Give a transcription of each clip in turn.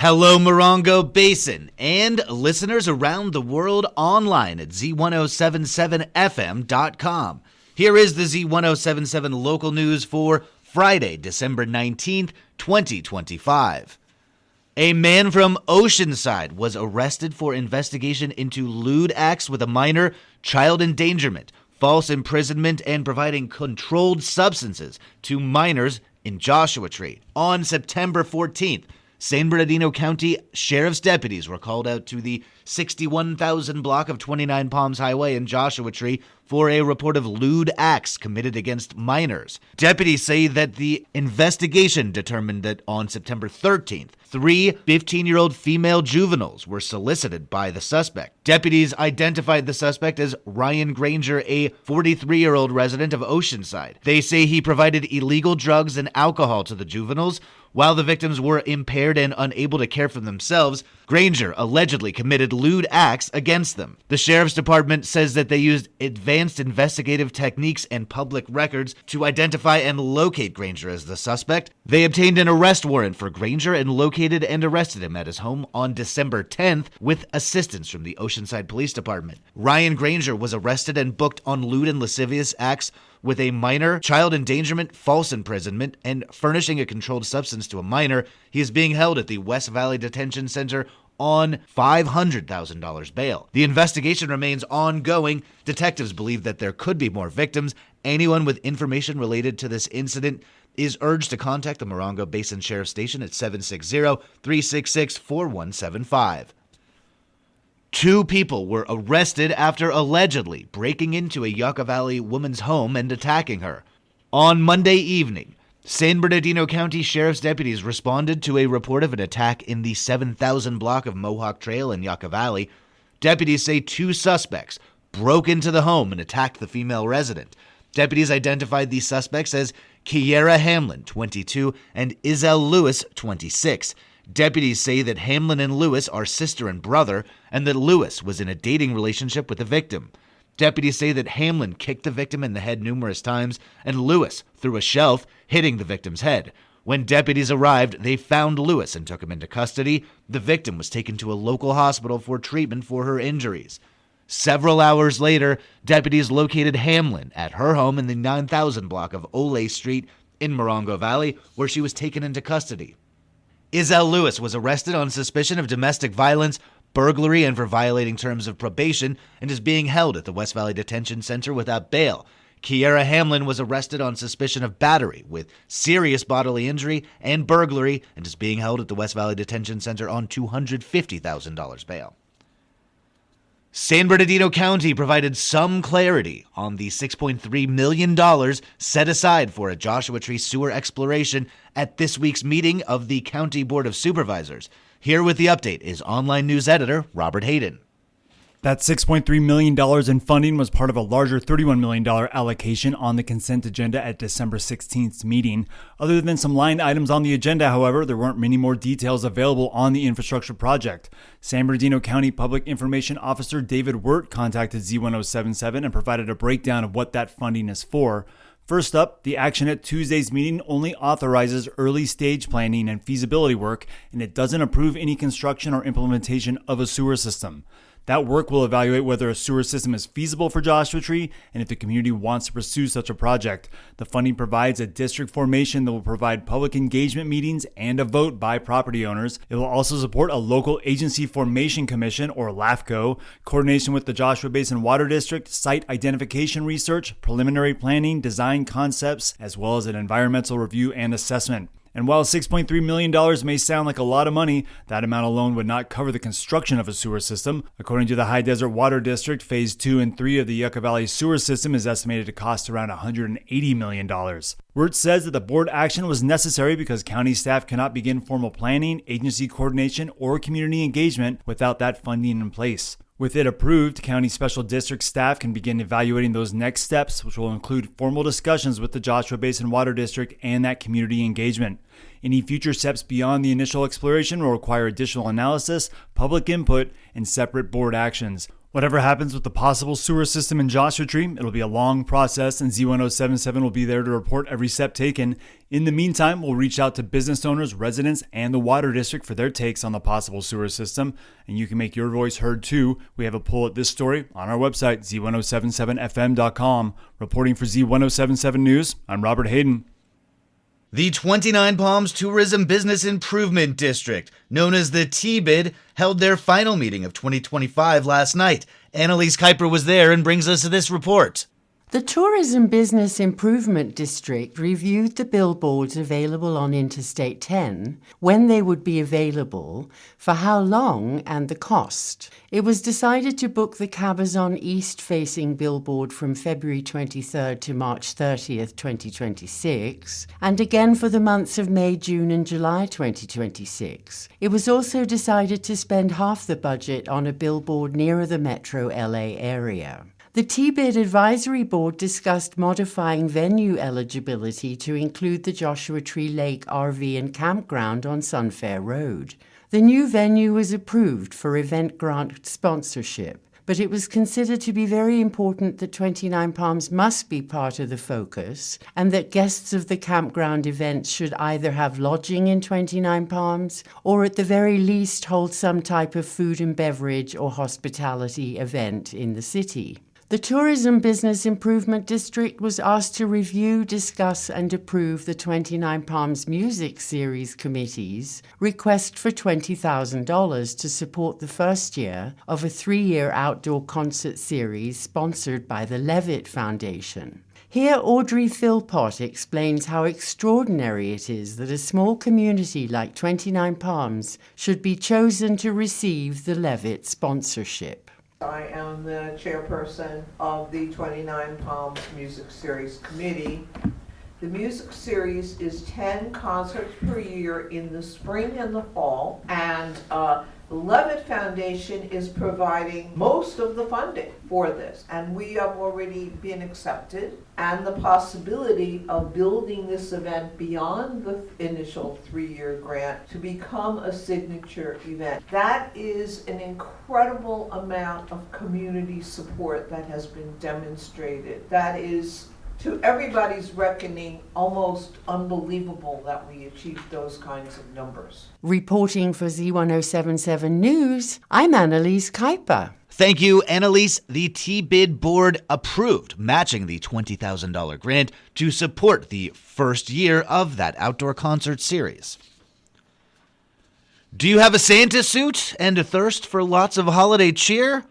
Hello, Morongo Basin, and listeners around the world online at Z107.7 FM.com. Here is the Z107.7 Local news for Friday, December 19th, 2025. A man from Oceanside was arrested for investigation into lewd acts with a minor, child endangerment, false imprisonment, and providing controlled substances to minors in Joshua Tree. On September 14th, San Bernardino County Sheriff's deputies were called out to the 61,000 block of 29 Palms Highway in Joshua Tree for a report of lewd acts committed against minors. Deputies say that the investigation determined that on September 13th, 3 15-year-old female juveniles were solicited by the suspect. Deputies identified the suspect as Ryan Granger, a 43-year-old resident of Oceanside. They say he provided illegal drugs and alcohol to the juveniles. While the victims were impaired and unable to care for themselves, Granger allegedly committed lewd acts against them. The Sheriff's Department says that they used advanced investigative techniques and public records to identify and locate Granger as the suspect. They obtained an arrest warrant for Granger and located and arrested him at his home on December 10th with assistance from the Oceanside Police Department. Ryan Granger was arrested and booked on lewd and lascivious acts with a minor, child endangerment, false imprisonment, and furnishing a controlled substance to a minor. He is being held at the West Valley Detention Center on $500,000 bail. The investigation remains ongoing. Detectives believe that there could be more victims. Anyone with information related to this incident is urged to contact the Morongo Basin Sheriff Station at 760-366-4175. 2 people were arrested after allegedly breaking into a Yucca Valley woman's home and attacking her. On Monday evening, San Bernardino County Sheriff's deputies responded to a report of an attack in the 7,000 block of Mohawk Trail in Yucca Valley. Deputies say 2 suspects broke into the home and attacked the female resident. Deputies identified these suspects as Kiera Hamlin, 22, and Izelle Lewis, 26. Deputies say that Hamlin and Lewis are sister and brother, and that Lewis was in a dating relationship with the victim. Deputies say that Hamlin kicked the victim in the head numerous times, and Lewis threw a shelf, hitting the victim's head. When deputies arrived, they found Lewis and took him into custody. The victim was taken to a local hospital for treatment for her injuries. Several hours later, deputies located Hamlin at her home in the 9,000 block of Ole Street in Morongo Valley, where she was taken into custody. Izelle Lewis was arrested on suspicion of domestic violence, burglary, and for violating terms of probation, and is being held at the West Valley Detention Center without bail. Kiera Hamlin was arrested on suspicion of battery with serious bodily injury and burglary, and is being held at the West Valley Detention Center on $250,000 bail. San Bernardino County provided some clarity on the $6.3 million set aside for a Joshua Tree sewer exploration at this week's meeting of the County Board of Supervisors. Here with the update is online news editor Robert Hayden. That $6.3 million in funding was part of a larger $31 million allocation on the consent agenda at December 16th's meeting. Other than some line items on the agenda, however, there weren't many more details available on the infrastructure project. San Bernardino County Public Information Officer David Wirt contacted Z107.7 and provided a breakdown of what that funding is for. First up, the action at Tuesday's meeting only authorizes early stage planning and feasibility work, and it doesn't approve any construction or implementation of a sewer system. That work will evaluate whether a sewer system is feasible for Joshua Tree and if the community wants to pursue such a project. The funding provides a district formation that will provide public engagement meetings and a vote by property owners. It will also support a local agency formation commission, or LAFCO, coordination with the Joshua Basin Water District, site identification research, preliminary planning, design concepts, as well as an environmental review and assessment. And while $6.3 million may sound like a lot of money, that amount alone would not cover the construction of a sewer system. According to the High Desert Water District, Phase 2 and 3 of the Yucca Valley sewer system is estimated to cost around $180 million. Wirt says that the board action was necessary because county staff cannot begin formal planning, agency coordination, or community engagement without that funding in place. With it approved, county special district staff can begin evaluating those next steps, which will include formal discussions with the Joshua Basin Water District and that community engagement. Any future steps beyond the initial exploration will require additional analysis, public input, and separate board actions. Whatever happens with the possible sewer system in Joshua Tree, it'll be a long process, and Z107.7 will be there to report every step taken. In the meantime, we'll reach out to business owners, residents, and the water district for their takes on the possible sewer system, and you can make your voice heard too. We have a poll at this story on our website, Z107.7fm.com. Reporting for Z107.7 News, I'm Robert Hayden. The 29 Palms Tourism Business Improvement District, known as the TBID, held their final meeting of 2025 last night. Annalise Kuiper was there and brings us this report. The Tourism Business Improvement District reviewed the billboards available on Interstate 10, when they would be available, for how long, and the cost. It was decided to book the Cabazon east-facing billboard from February 23rd to March 30th, 2026, and again for the months of May, June, and July 2026. It was also decided to spend half the budget on a billboard nearer the metro LA area. The TBID Advisory Board discussed modifying venue eligibility to include the Joshua Tree Lake RV and Campground on Sunfair Road. The new venue was approved for event grant sponsorship, but it was considered to be very important that 29 Palms must be part of the focus and that guests of the campground events should either have lodging in 29 Palms or at the very least hold some type of food and beverage or hospitality event in the city. The Tourism Business Improvement District was asked to review, discuss, and approve the 29 Palms Music Series Committee's request for $20,000 to support the first year of a 3-year outdoor concert series sponsored by the Levitt Foundation. Here, Audrey Philpott explains how extraordinary it is that a small community like 29 Palms should be chosen to receive the Levitt sponsorship. I am the chairperson of the 29 Palms Music Series Committee. The music series is 10 concerts per year in the spring and the fall, and the Levitt Foundation is providing most of the funding for this, and we have already been accepted, and the possibility of building this event beyond the initial 3-year grant to become a signature event. That is an incredible amount of community support that has been demonstrated. That is, to everybody's reckoning, almost unbelievable that we achieved those kinds of numbers. Reporting for Z107.7 News, I'm Annalise Kuiper. Thank you, Annalise. The TBID board approved matching the $20,000 grant to support the first year of that outdoor concert series. Do you have a Santa suit and a thirst for lots of holiday cheer?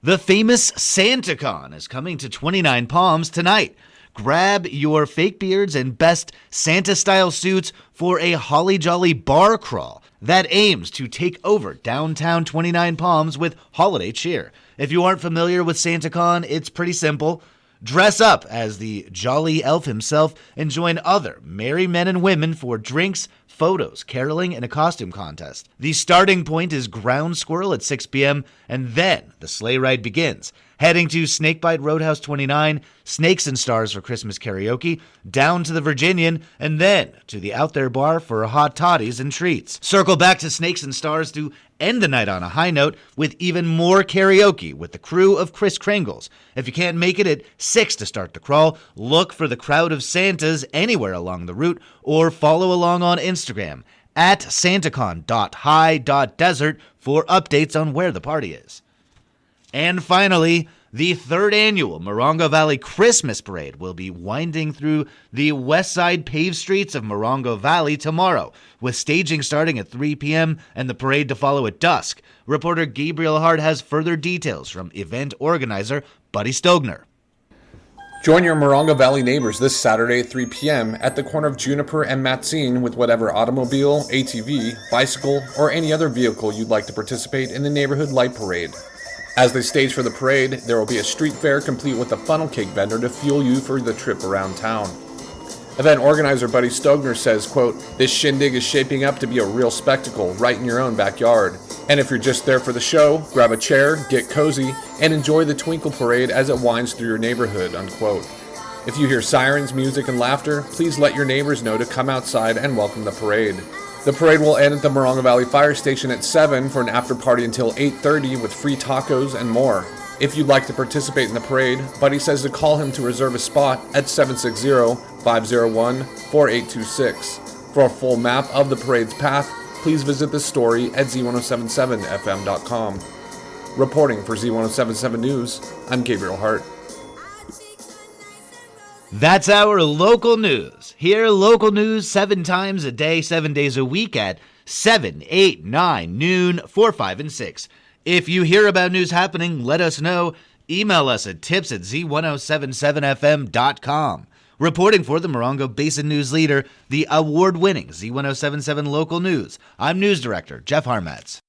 The famous SantaCon is coming to 29 Palms tonight. Grab your fake beards and best Santa-style suits for a holly jolly bar crawl that aims to take over downtown 29 Palms with holiday cheer. If you aren't familiar with SantaCon, it's pretty simple. Dress up as the jolly elf himself and join other merry men and women for drinks, photos, caroling, and a costume contest. The starting point is Ground Squirrel at 6 p.m., and then the sleigh ride begins. Heading to Snakebite Roadhouse 29, Snakes and Stars for Christmas karaoke, down to the Virginian, and then to the Out There Bar for hot toddies and treats. Circle back to Snakes and Stars to end the night on a high note with even more karaoke with the crew of Kris Kringles. If you can't make it at 6 to start the crawl, look for the crowd of Santas anywhere along the route or follow along on Instagram at santacon.high.desert for updates on where the party is. And finally, the third annual Morongo Valley Christmas Parade will be winding through the west side paved streets of Morongo Valley tomorrow, with staging starting at 3 p.m. and the parade to follow at dusk. Reporter Gabriel Hart has further details from event organizer Buddy Stogner. Join your Morongo Valley neighbors this Saturday at 3 p.m. at the corner of Juniper and Matsine with whatever automobile, ATV, bicycle, or any other vehicle you'd like to participate in the Neighborhood Light Parade. As they stage for the parade, there will be a street fair complete with a funnel cake vendor to fuel you for the trip around town. Event organizer Buddy Stogner says, quote, "This shindig is shaping up to be a real spectacle right in your own backyard. And if you're just there for the show, grab a chair, get cozy, and enjoy the Twinkle Parade as it winds through your neighborhood," unquote. If you hear sirens, music, and laughter, please let your neighbors know to come outside and welcome the parade. The parade will end at the Morongo Valley Fire Station at 7 for an after party until 8:30 with free tacos and more. If you'd like to participate in the parade, Buddy says to call him to reserve a spot at 760-501-4826. For a full map of the parade's path, please visit the story at Z107.7 FM.com. Reporting for Z107.7 News, I'm Gabriel Hart. That's our local news. Hear local news 7 times a day, 7 days a week at 7, 8, 9, noon, 4, 5, and 6. If you hear about news happening, let us know. Email us at tips@Z1077FM.com. Reporting for the Morongo Basin News Leader, the award-winning Z107.7 Local News, I'm News Director Jeff Harmatz.